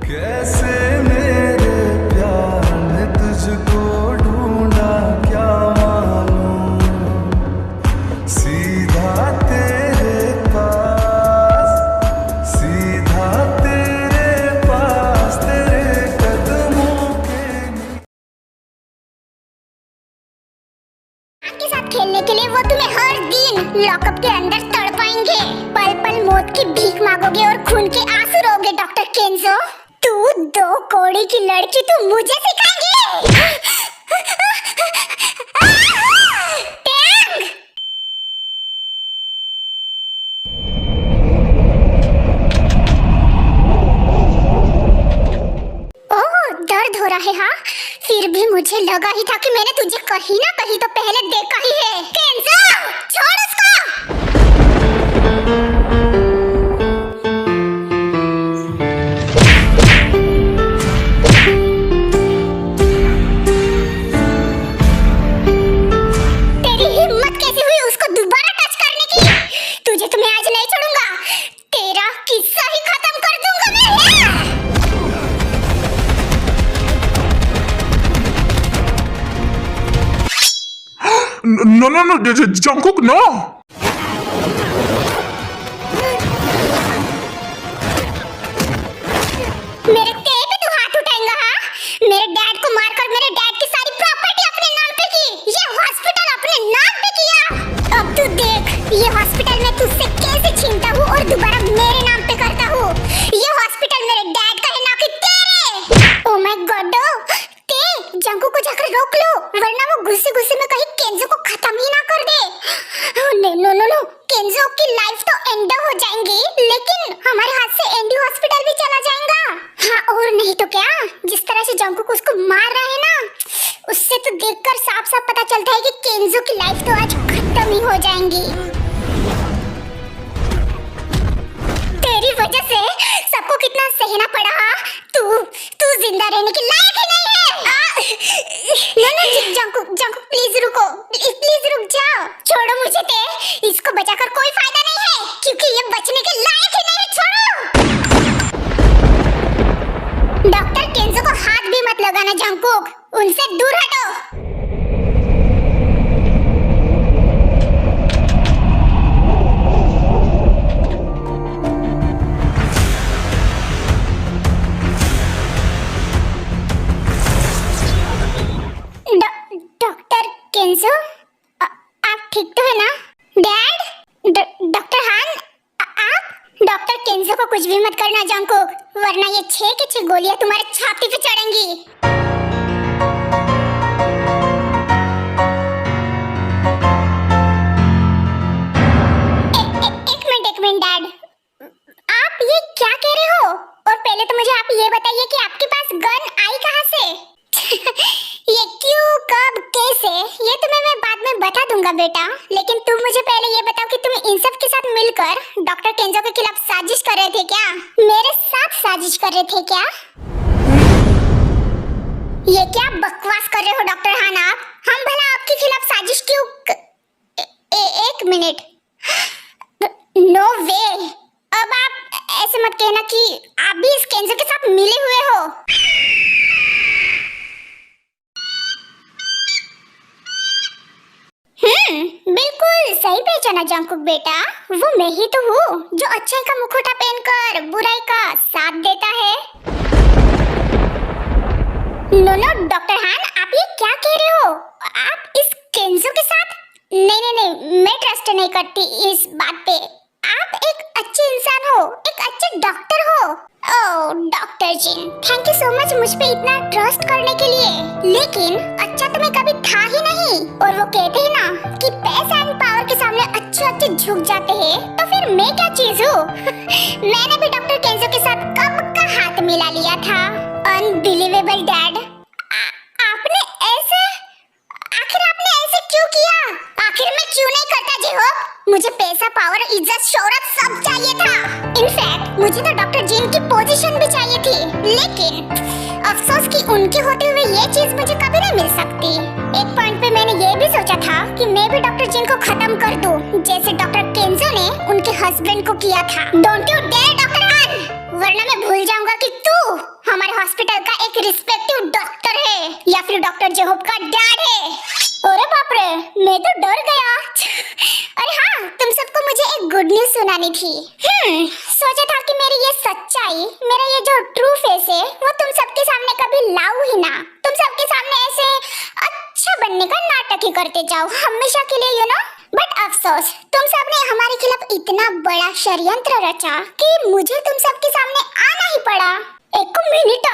कैसे मेरे प्यार ने तुझको ढूंढा क्या मालूम, सीधा तेरे पास तेरे कदमों के। आपके साथ खेलने के लिए वो तुम्हें हर दिन लॉकअप के अंदर तड़पाएंगे, पल पल मौत की भीख मांगोगे और खून के आंसू रोगे। डॉक्टर केंजो, तू दो कौड़ी की लड़की तू मुझे सिखाएंगी? टैंग! ओह, दर्द हो रहा है। हाँ, फिर भी मुझे लगा ही था कि मैंने तुझे कहीं ना कहीं तो पहले देखा ही है। केंजो, छोड़ उसको। तेरी हिम्मत कैसे हुई उसको दोबारा टच करने की? तुझे तो मैं आज नहीं छोड़ूंगा, तेरा किस्सा ही खत्म कर दूंगा मैं। No, Jungkook, no! मेरे तेरे पे तू हाथ उठाएगा? हाँ, मेरे डैड को मारकर मेरे डैड की सारी प्रॉपर्टी अपने नाम पे की, ये हॉस्पिटल अपने नाम पे किया। अब तू देख, ये हॉस्पिटल मैं तुझसे कैसे छीनता हूँ और दोबारा मेरे नाम पे करता हूँ। ये हॉस्पिटल मेरे डैड का है ना कि तेरे। ओह माय गॉड, ते जंकू को जाकर रोक लो, वरना वो गुस्से गुस्से में कहीं केंजो को खत्म ही ना कर दे। नो, केंजो की लाइफ तो एंड हो जाएंगी, लेकिन हमारे हाथ से एंडी हॉस्पिटल भी चला जाएगा। हाँ, और नहीं तो क्या, जिस तरह से जंकू को उसको मार रहा है ना, उससे तो देखकर साफ साफ पता चलता है कि केंजो की लाइफ तो आज खत्म ही हो जाएंगी। तेरी वजह से सबको कितना सहना पड़ा। तू जिंदा रहने के लायक ही नहीं है। जंकू प्लीज रुको, प्लीज रुक जाओ, छोड़ो मुझे। इसको बचाकर कोई फायदा नहीं है, क्योंकि ये बचने के लायक ही नहीं है। छोड़ो। डॉक्टर केंजो को हाथ भी मत लगाना जंकुक, उनसे दूर हटो। डॉक्टर केंजो, आप ठीक तो है ना? डैड, डॉक्टर हान, आप? डॉक्टर केंजो को कुछ भी मत करना जंकुक, वरना ये 6 की 6 गोलियां तुम्हारे छाती पे चढ़ेंगी। एक मिनट डैड, आप ये क्या कह रहे हो? और पहले तो मुझे आप ये बताइए कि आपके पास गन आई कहाँ से? ये क्यों, कब, कैसे, ये तुम्हें मैं बाद में बता दूंगा बेटा, लेकिन तुम मुझे पहले ये बताओ कि तुम इन सब के साथ मिलकर डॉक्टर केंजो के खिलाफ साजिश कर रहे थे क्या? मेरे साथ साजिश कर रहे थे क्या? ये क्या बकवास कर रहे हो डॉक्टर हान आप? हम भला आपके खिलाफ साजिश क्यों एक मिनट, नो वे। अब आप ऐसे मत कहना कि आप भी इस केंजो के साथ मिले हुए हो। बिल्कुल सही पहचाना जंकुक बेटा, वो मैं ही तो हूँ जो अच्छाई का मुखौटा पहनकर बुराई का साथ देता है। नो डॉक्टर हान, आप ये क्या कह रहे हो? आप इस केंजो के साथ? नहीं, मैं ट्रस्ट नहीं करती इस बात पे। आप एक अच्छे इंसान हो, एक अच्छे डॉक्टर हो। Oh doctor Jin, thank you so much मुझ पे इतना ट्रस्ट करने के लिए, लेकिन अच्छा तुम्हें कभी था ही नहीं। और वो कहते हैं ना कि पैसा एंड पावर के सामने अच्छे झुक जाते हैं, तो फिर मैं क्या चीज हूँ? मैंने भी डॉक्टर केंजो के साथ कब का हाथ मिला लिया था। अनबिलीवेबल डैड, आपने ऐसे क्यों किया? आखिर मैं क्यों नहीं करता जी हो? मुझे पैसा, पावर, इज्जत, शोहरत सब चाहिए था। इनफैक्ट मुझे तो डॉक्टर जिन की पोजीशन भी चाहिए थी, लेकिन अफसोस कि उनके होते हुए ये चीज मुझे कभी नहीं मिल सकती। एक पॉइंट पे मैंने ये भी सोचा था कि मैं भी डॉक्टर जिन को खत्म कर दूं, जैसे डॉक्टर केंजो ने उनके हस्बैंड को किया था। डोंट यू डेयर डॉक्टर हान, वरना मैं भूल जाऊंगा कि तू थी। सोचा था कि मेरी ये सच्चाई, मेरा ये जो ट्रू फेस है वो तुम सबके सामने कभी लाऊं ही ना। तुम सबके सामने ऐसे अच्छा बनने का नाटक ही करते जाओ हमेशा के लिए, यू नो। बट अफसोस, तुम सबने हमारे खिलाफ इतना बड़ा षड्यंत्र रचा कि मुझे तुम सबके सामने आना ही पड़ा। एक मिनट,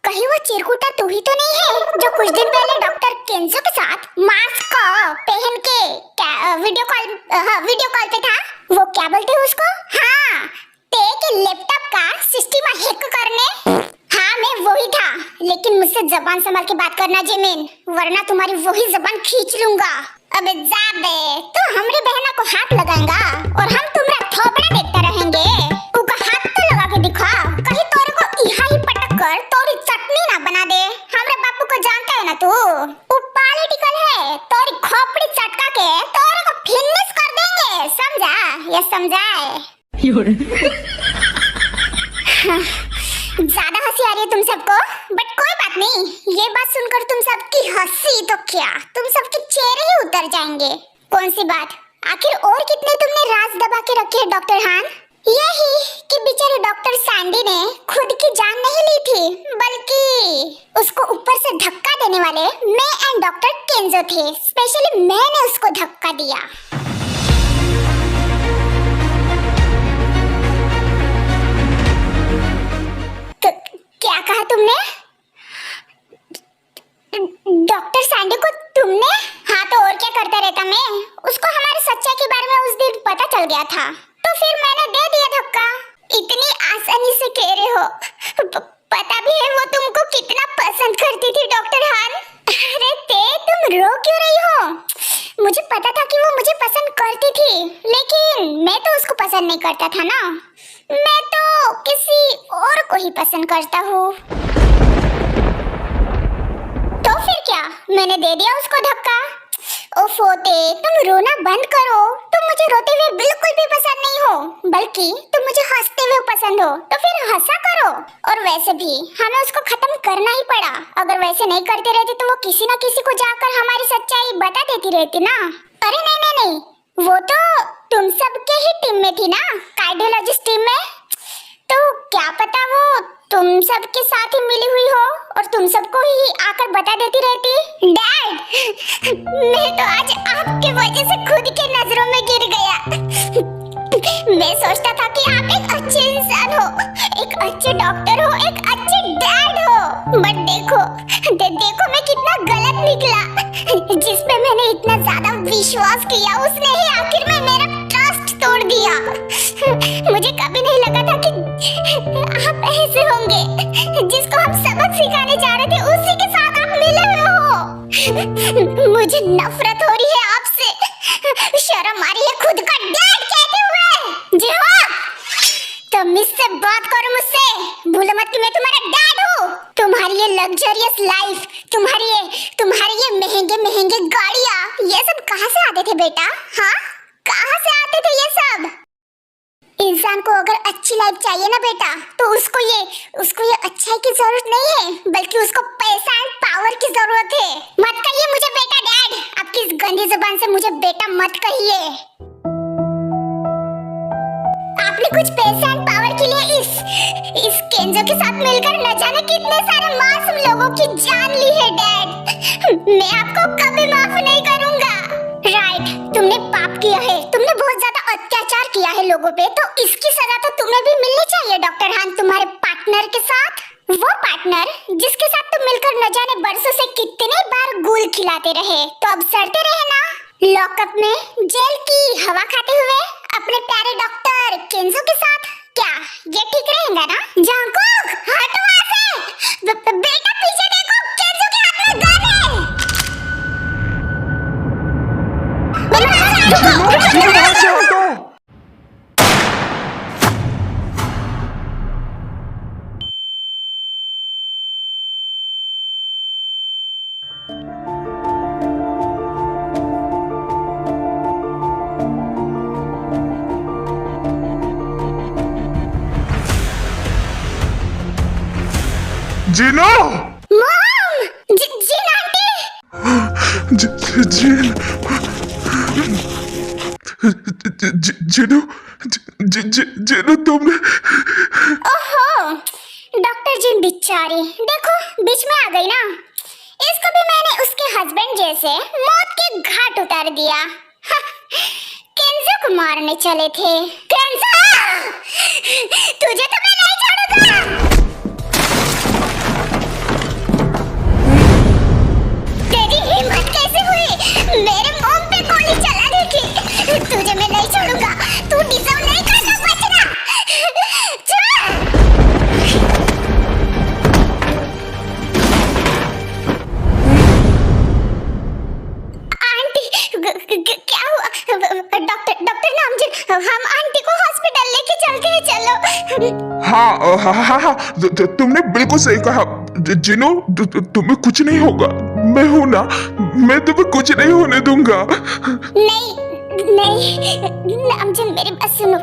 कहीं वो चिरकुटा तू ही तो नहीं है जो कुछ दिन पहले डॉक्टर केंजो के साथ मास्क पहन के वीडियो कॉल पे था? वो क्या बोलते हैं उसको? हाँ, ते के लैपटॉप का सिस्टम हैक करने। हाँ, मैं वही था, लेकिन मुझसे जबान संभाल के बात करना जिमिन, वरना तुम्हारी वही जबान खींच लूंगा। अबे जा बे, तू हमरी बहना को हाथ लगाएगा और हम तुम्हारा थोपड़ा देखते रहेंगे। उका हाथ तो लगा के दिखा, कहीं तोरे को इहा ही पटक कर तोरी चटनी ना बना दे। हमरे बापू को जानता है ना तू, वो पॉलिटिकल है, तोरी खोपड़ी चटका के तोरे को फिनिश कर देंगे, समझा? ये समझाए? ज्यादा हंसी आ रही है तुम सबको, बट कोई बात नहीं। ये बात सुनकर तुम सबकी हंसी तो क्या, तुम सबके चेहरे ही उतर जाएंगे। कौन सी बात? आखिर और कितने तुमने राज दबा के रखे हैं डॉक्टर हान? यही कि बेचारे डॉक्टर सैंडी ने खुद की जान नहीं ली थी, बल्कि उसको ऊपर से धक्का देने वाले मैं एंड डॉक्टर केंजो थे। स्पेशली मैंने उसको धक्का दिया। क्या कहा तुमने? डॉक्टर सैंडी को तुमने? हाँ, तो और क्या करता रहता मैं? उसको हमारी सच्चाई के बारे में उस दिन पता चल गया था, तो फिर मैंने दे दिया धक्का। इतनी आसानी से कह रहे हो? पता भी है वो तुमको कितना पसंद करती थी डॉक्टर हान। अरे ते, तुम रो क्यों रही हो? मुझे पता था कि वो मुझे पसंद करती थी, लेकिन मैं तो उसको पसंद नहीं करता था ना। मैं तो किसी और को ही पसंद करता हूँ। तो फिर क्या, मैंने दे दिया उसको धक्का। ओफो ते, तुम रोना बंद करो। तुम मुझे रोते हुए बिल्कुल भी पसंद नहीं हो, बल्कि तुम मुझे हंसते हुए पसंद हो, तो फिर हंसा करो। और वैसे भी हमें उसको खत्म करना ही पड़ा। अगर वैसे नहीं करते रहते तो वो किसी न किसी को जाकर हमारी सच्चाई बता देती रहती ना। अरे नहीं नहीं नहीं, वो तो तुम सबके ही टीम में थी ना, कार्डियोलॉजिस्ट टीम में। तो क्या पता वो तुम सबके साथ ही मिली हुई हो और तुम सबको ही आकर बता देती रहती। डैड, मैं तो आज आपके वजह से खुद के नजरों में गिर गया। मैं सोचता था कि आप एक अच्छे इंसान हो, एक अच्छे डॉक्टर हो, एक अच्छे डैड हो, बट देखो मैं कितना गलत निकला। जिस पे मैंने इतना ज्यादा विश्वास किया, उसने ही आखिर में मेरा ट्रस्ट तोड़ दिया। मुझे कभी नहीं लगा था कि आप ऐसे होंगे। जिसको हम सबक सिखाने जा रहे थे, उसी के साथ आप मिले हुए हो। मुझे नफरत हो रही है आपसे। शर्म आ रही है खुद का डैड कहते हुए। जी हाँ, तमीज से बात करो मुझसे। भूलो मत कि मैं तुम्हारा डैड हूँ। तुम्हारी ये लग्जरियस लाइफ, तुम्हारी ये महंगे गाड़ियाँ, ये सब कहाँ से आते थे बेटा? हाँ, कहाँ से आते थे ये सब? इंसान को अगर अच्छी लाइफ चाहिए ना बेटा, तो उसको ये अच्छाई की जरूरत नहीं है, बल्कि उसको पैसा एंड पावर की जरूरत है। मत कहिए मुझे बेटा डैड, आपकी इस गंदी जुबान से मुझे बेटा मत कहिए। आपने कुछ पैसा एंड पावर के लिए इस केंजो के साथ मिलकर न जाने कितने सारे मासूम लोगों की जान ली है डैड। मैं आपको कभी माफ नहीं करूंगा। राइट, तुमने पाप किया है, तुमने बहुत ज्यादा अत्याचार किया है लोगों पे, तो इसकी सजा तो तुम्हें भी मिलनी चाहिए डॉक्टर हान, तुम्हारे पार्टनर के साथ। वो पार्टनर जिसके साथ तुम मिलकर न जाने बरसों से कितने बार गुल खिलाते रहे, तो अब सड़ते रहे ना लॉकअप में जेल की हवा खाते हुए अपने प्यारे डॉक्टर केंजो के साथ। क्या ये ठीक रहेगा ना? जंकुक, हटो वहाँ से। बेटा पीछे देखो, केंजो के हाथ में गन है। जीना! मॉम! Jean aunty! जीन! जिनू जिनू तुमने ओहो, डॉक्टर जी बेचारी, देखो बीच में आ गई ना। इसको भी मैंने उसके हस्बैंड जैसे मौत के घाट उतार दिया। केंजो को मारने चले थे। केंजो, तुझे तो मैं नहीं छोड़ूंगा। तेरी हिम्मत कैसे हुई मेरे मुंह पे गोली चलाने की? तुझे मैं नहीं छोड़ूंगा। तू डिजर्व नहीं करता बचना। क्या हुआ? डॉक्टर नामजीत, हम आंटी को हॉस्पिटल लेके चलते हैं, चलो। हाँ, तुमने बिल्कुल सही कहा जिनू, तुम्हें कुछ नहीं होगा। मैं हूं ना, मैं तुम्हें कुछ नहीं होने दूंगा। नहीं नामजीत, मेरी बात सुनो।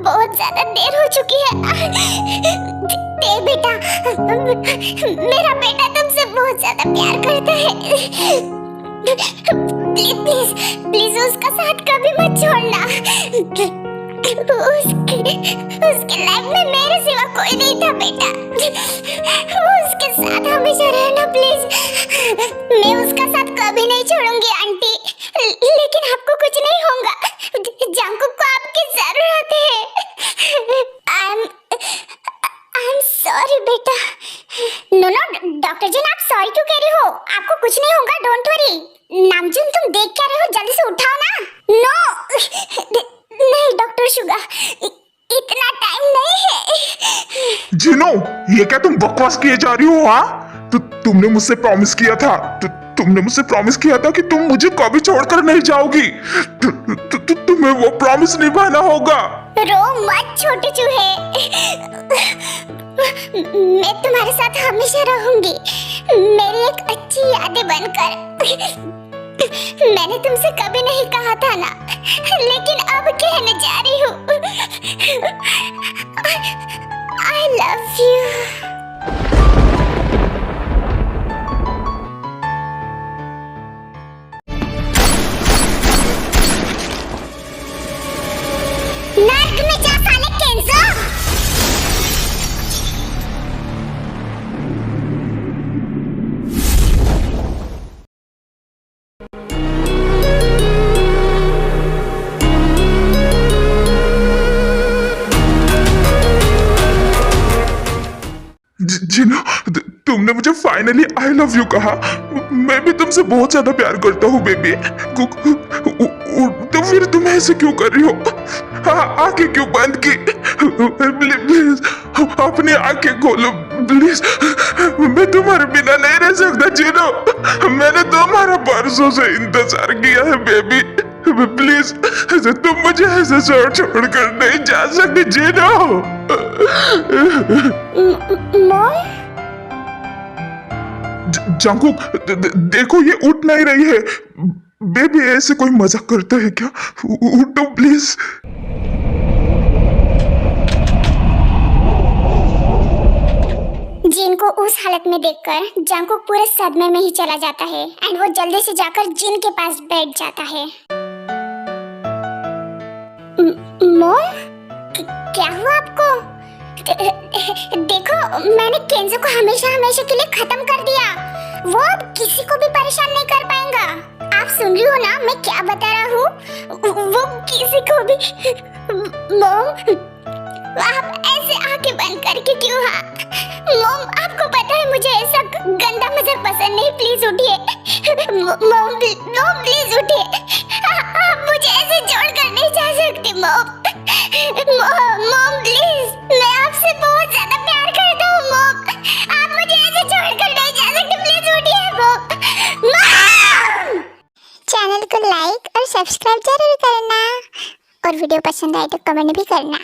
बहुत ज्यादा देर हो चुकी है। बेटा, मेरा बेटा तुमसे बहुत ज्यादा प्यार करता है। प्लीज उसका साथ कभी मत छोड़ना। उसके लाइफ में मेरे सिवा कोई नहीं था बेटा। उसके साथ हमेशा रहना प्लीज। मैं उसका साथ कभी नहीं छोड़ूंगी आंटी। लेकिन आपको कुछ नहीं होगा। जंकुक को आपकी जरूरत है। आई एम सॉरी बेटा। नो डॉक्टर जी, आप सॉरी क्यों कह रही हो? आपको कुछ नहीं होगा, डोंट वरी। नामजून, तुम देख क्या रहे हो? जल्दी से उठाओ ना। नो नहीं डॉक्टर शुगा, इतना टाइम नहीं है। जिनू, ये क्या तुम बकवास किए जा रही हो? हाँ, तुमने मुझसे प्रॉमिस किया था। तुमने मुझसे प्रॉमिस किया था कि तुम मुझे कभी छोड़कर नहीं जाओगी। तुम्हें वो प्रॉमिस निभाना होगा। रो मत छोटे चूहे। मैं तुम्हारे साथ हमेशा रहूंगी, मेरी एक अच्छी यादें बनकर। मैंने तुमसे कभी नहीं कहा था ना, लेकिन अब कहने जा रही हूँ। I love you. नर्क में जा साले केंजो। जिनू, तुमने मुझे फाइनली आई लव यू कहा। मैं भी तुमसे बहुत ज्यादा प्यार करता हूँ बेबी। तो फिर तुम ऐसे क्यों कर रही हो? आंखें क्यों बंद की? प्लीज अपनी आंखें खोलो प्लीज। मैं तुम्हारे बिना नहीं रह सकता जिनू। मैंने तुम्हारा बरसों से इंतजार किया है बेबी। प्लीज तुम मुझे ऐसे छोड़ कर नहीं जा सकती जिनू। जंकुक, देखो ये उठ नहीं रही है। बेबी ऐसे कोई मजाक करता है क्या? उठो प्लीज। जिन को उस हालत में देखकर जंकुक पूरे सदमे में ही चला जाता है एंड वो जल्दी से जाकर जिन के पास बैठ जाता है। मॉम, क्या हुआ आपको? देखो, मैंने केंजो को हमेशा के लिए खत्म कर दिया। वो अब किसी को भी परेशान नहीं कर पाएगा। आप सुन रही हो ना मैं क्या बता रहा हूँ? वो किसी को भी। मॉम, आप ऐसे आंखें बंद करके क्यों? मॉम, आपको पता है मुझे ऐसा गंदा मजाक पसंद नहीं। प्लीज उठिए। मॉम प्लीज उठिए। आप मुझे ऐसे छोड़कर नहीं जा सकती मॉम। मॉम प्लीज, मैं आपसे बहुत ज्यादा प्यार करता हूँ मॉम। आप मुझे ऐसे छोड़कर नहीं जा सकती। प्लीज उठिए मॉम। चैनल को लाइक और सब्सक्राइब जरूर करना और वीडियो पसंद आए तो कमेंट भी करना।